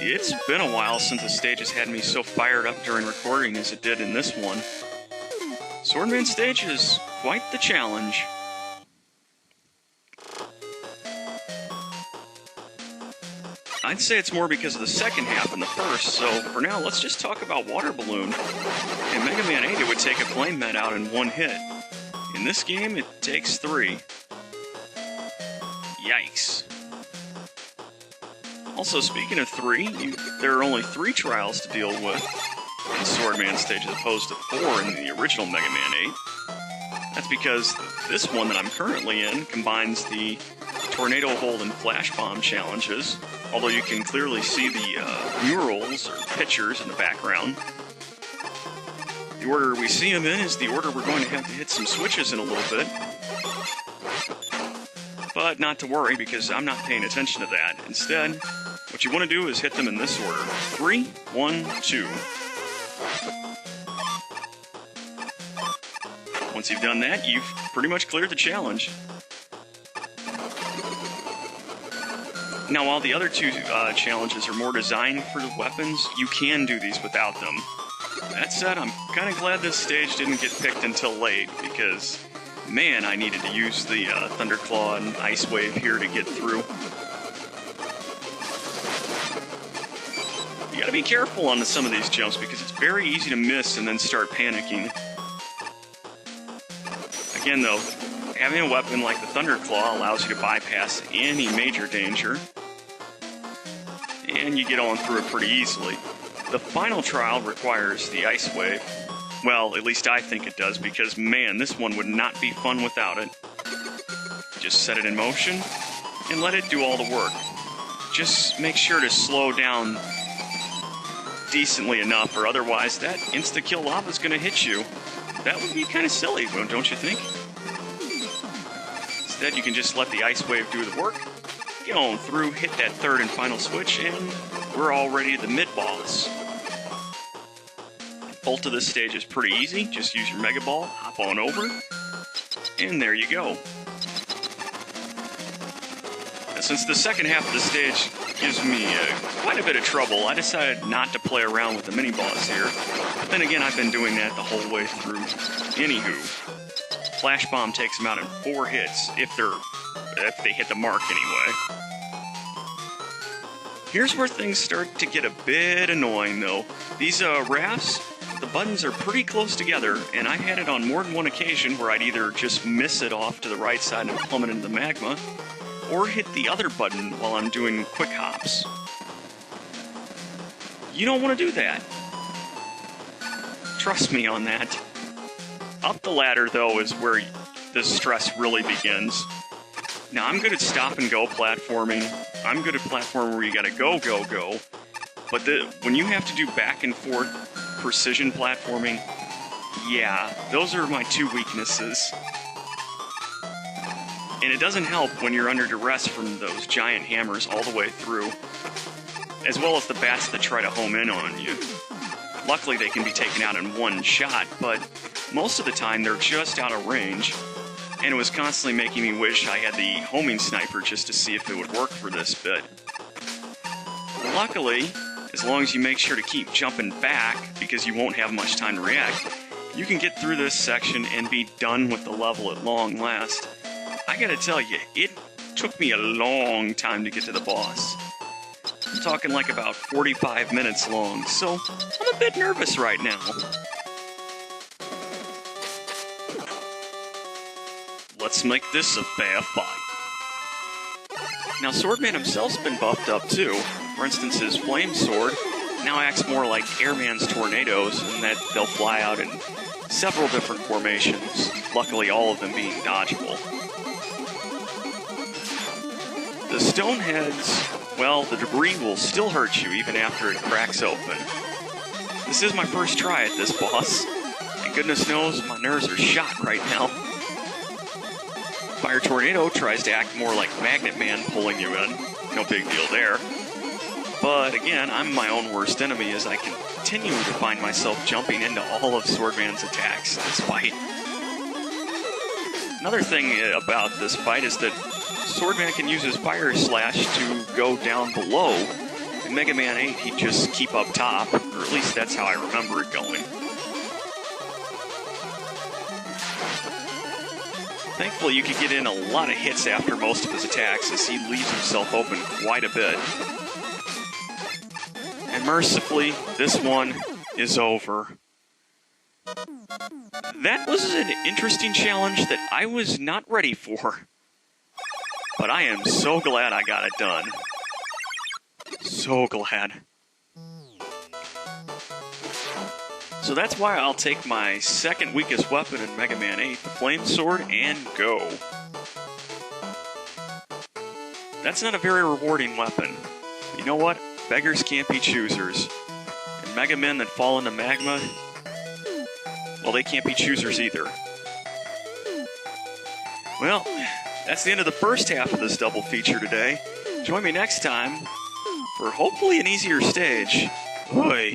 It's been a while since the stage has had me so fired up during recording as it did in this one. Swordman stage is quite the challenge. I'd say it's more because of the second half than the first, so for now, let's just talk about Water Balloon. In Mega Man 8, it would take a flame med out in one hit. In this game, it takes 3. Yikes. Also, speaking of 3, there are only 3 trials to deal with in Swordman stage as opposed to 4 in the original Mega Man 8. That's because this one that I'm currently in combines the Tornado Hold and Flash Bomb challenges, although you can clearly see the murals or pictures in the background. The order we see them in is the order we're going to have to hit some switches in a little bit. But not to worry, because I'm not paying attention to that. Instead, what you want to do is hit them in this order. 3, 1, 2. Once you've done that, you've pretty much cleared the challenge. Now, while the other 2 challenges are more designed for the weapons, you can do these without them. That said, I'm kind of glad this stage didn't get picked until late, because, man, I needed to use the Thunderclaw and Ice Wave here to get through. You gotta be careful on some of these jumps, because it's very easy to miss and then start panicking. Again, though, having a weapon like the Thunderclaw allows you to bypass any major danger, and you get on through it pretty easily. The final trial requires the Ice Wave. Well, at least I think it does, because, man, this one would not be fun without it. Just set it in motion, and let it do all the work. Just make sure to slow down decently enough, or otherwise that insta-kill lava is going to hit you. That would be kind of silly, don't you think? Instead, you can just let the Ice Wave do the work, get on through, hit that third and final switch, and we're already at the mid-boss. Ult to this stage is pretty easy. Just use your Mega Ball, hop on over, and there you go. Now, since the second half of the stage gives me quite a bit of trouble, I decided not to play around with the mini-boss here. But then again, I've been doing that the whole way through. Anywho, Flash Bomb takes them out in 4 hits, if they hit the mark anyway. Here's where things start to get a bit annoying, though. These rafts, the buttons are pretty close together, and I've had it on more than one occasion where I'd either just miss it off to the right side and plummet into the magma, or hit the other button while I'm doing quick hops. You don't want to do that. Trust me on that. Up the ladder, though, is where the stress really begins. Now, I'm good at stop-and-go platforming. I'm good at platforming where you gotta go, go, go. But when you have to do back-and-forth precision platforming, yeah, those are my 2 weaknesses. And it doesn't help when you're under duress from those giant hammers all the way through, as well as the bats that try to home in on you. Luckily, they can be taken out in one shot, but most of the time they're just out of range, and it was constantly making me wish I had the homing sniper just to see if it would work for this bit. Luckily, as long as you make sure to keep jumping back, because you won't have much time to react, you can get through this section and be done with the level at long last. I gotta tell you, it took me a long time to get to the boss. I'm talking like about 45 minutes long, so I'm a bit nervous right now. Let's make this a fair fight. Now, Swordman himself's been buffed up too. For instance, his Flame Sword now acts more like Airman's tornadoes, in that they'll fly out in several different formations, luckily all of them being dodgeable. The stone heads, well, the debris will still hurt you even after it cracks open. This is my first try at this boss, and goodness knows my nerves are shot right now. Fire Tornado tries to act more like Magnet Man pulling you in. No big deal there. But again, I'm my own worst enemy as I continue to find myself jumping into all of Swordman's attacks in this fight. Another thing about this fight is that Swordman can use his Fire Slash to go down below, in Mega Man 8, he'd just keep up top, or at least that's how I remember it going. Thankfully, you could get in a lot of hits after most of his attacks, as he leaves himself open quite a bit. And mercifully, this one is over. That was an interesting challenge that I was not ready for. But I am so glad I got it done. So glad. So that's why I'll take my second weakest weapon in Mega Man 8, the Flame Sword, and go. That's not a very rewarding weapon. You know what? Beggars can't be choosers. And Mega Men that fall into magma, well, they can't be choosers either. Well, that's the end of the first half of this double feature today. Join me next time for hopefully an easier stage. Oy.